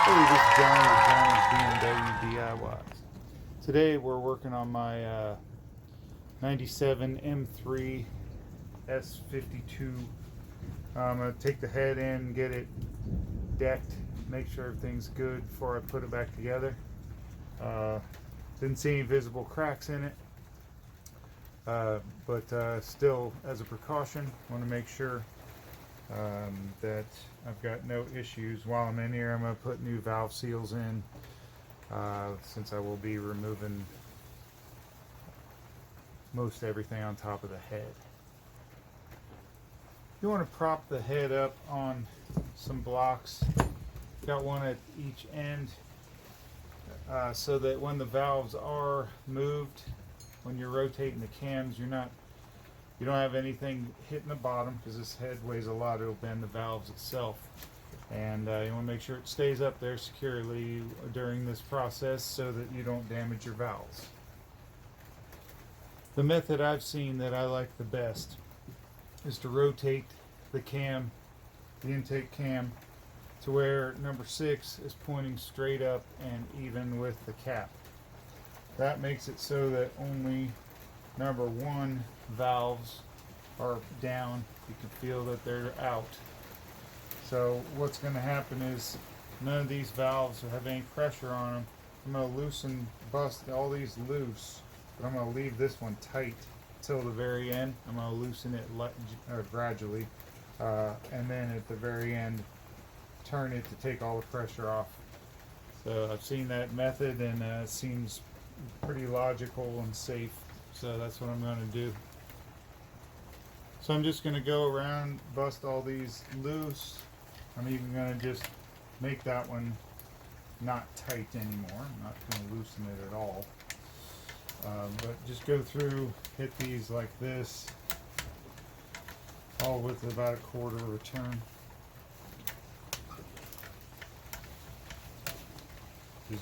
Hey, this is Johnny with Johnny's BMW DIYs. Today we're working on my 97 M3 s52. I'm going to take the head in, get it decked, make sure everything's good before I put it back together. Didn't see any visible cracks in it, but still, as a precaution, want to make sure that I've got no issues. While I'm in here, I'm going to put new valve seals in, since I will be removing most everything on top of the head. You want to prop the head up on some blocks. Got one at each end, so that when the valves are moved, when you're rotating the cams, you don't have anything hitting the bottom, because this head weighs a lot. It'll bend the valves itself, and you want to make sure it stays up there securely during this process so that you don't damage your valves. The method I've seen that I like the best is to rotate the cam, the intake cam, to where number 6 is pointing straight up and even with the cap. That makes it so that only number 1 valves are down. You can feel that they're out. So what's going to happen is none of these valves have any pressure on them. I'm going to bust all these loose, but I'm going to leave this one tight till the very end. I'm going to loosen it gradually, and then at the very end turn it to take all the pressure off. So I've seen that method, and it seems pretty logical and safe. So that's what I'm going to do. So I'm just going to go around, bust all these loose. I'm even going to just make that one not tight anymore. I'm not going to loosen it at all. But just go through, hit these like this, all with about a quarter of a turn.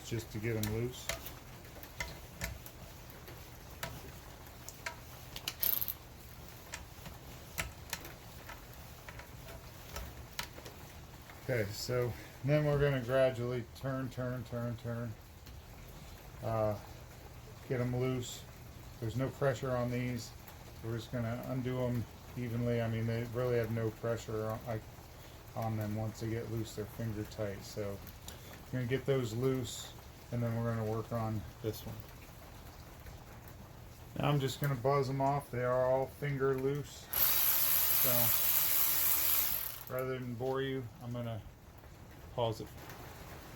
Just to get them loose. Okay, so then we're going to gradually turn, get them loose. There's no pressure on these. We're just going to undo them evenly. I mean, they really have no pressure on them. Once they get loose, they're finger tight. So we're going to get those loose, and then we're going to work on this one. Now I'm just going to buzz them off. They are all finger loose. So rather than bore you, I'm going to pause it.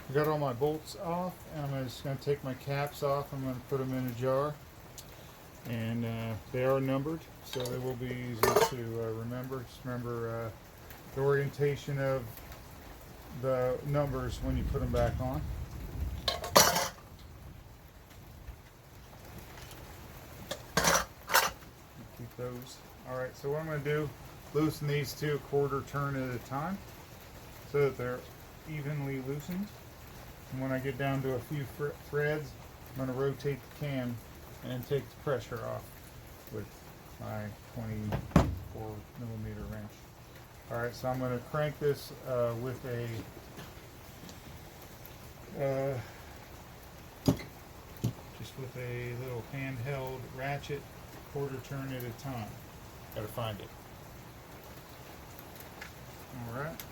I got all my bolts off, and I'm just going to take my caps off. I'm going to put them in a jar, and they are numbered, so they will be easy to remember. Just remember the orientation of the numbers when you put them back on. Keep those. Alright, so what I'm going to do, loosen these to a quarter turn at a time so that they're evenly loosened. And when I get down to a few threads, I'm going to rotate the cam and take the pressure off with my 24 millimeter wrench. Alright, so I'm going to crank this with a little handheld ratchet, quarter turn at a time. Gotta find it. Alright.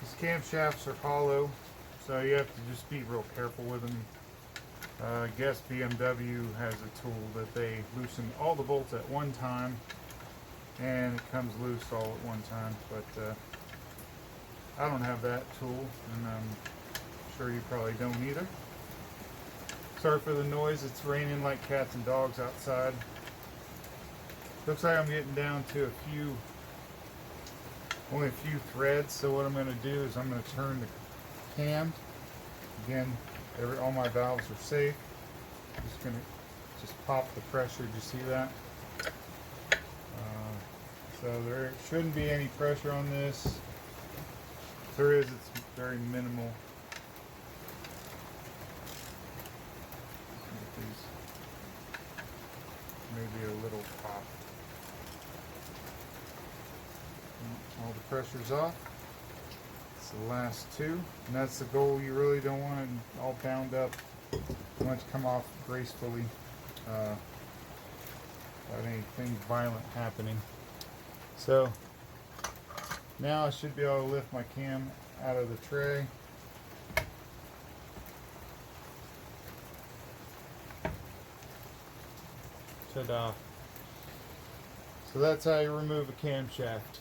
These camshafts are hollow, so you have to just be real careful with them. I guess BMW has a tool that they loosen all the bolts at one time, and it comes loose all at one time, but I don't have that tool, and I'm sure you probably don't either. Sorry for the noise. It's raining like cats and dogs outside. Looks like I'm getting down to only a few threads. So what I'm going to do is I'm going to turn the cam. Again, all my valves are safe. Just going to pop the pressure. Did you see that? So there shouldn't be any pressure on this. If there is, it's very minimal. maybe a little pop. All the pressure's off. It's the last two, and that's the goal. You really don't want it all bound up. You want it to come off gracefully without anything violent happening. So now I should be able to lift my cam out of the tray. Ta-da. So that's how you remove a camshaft.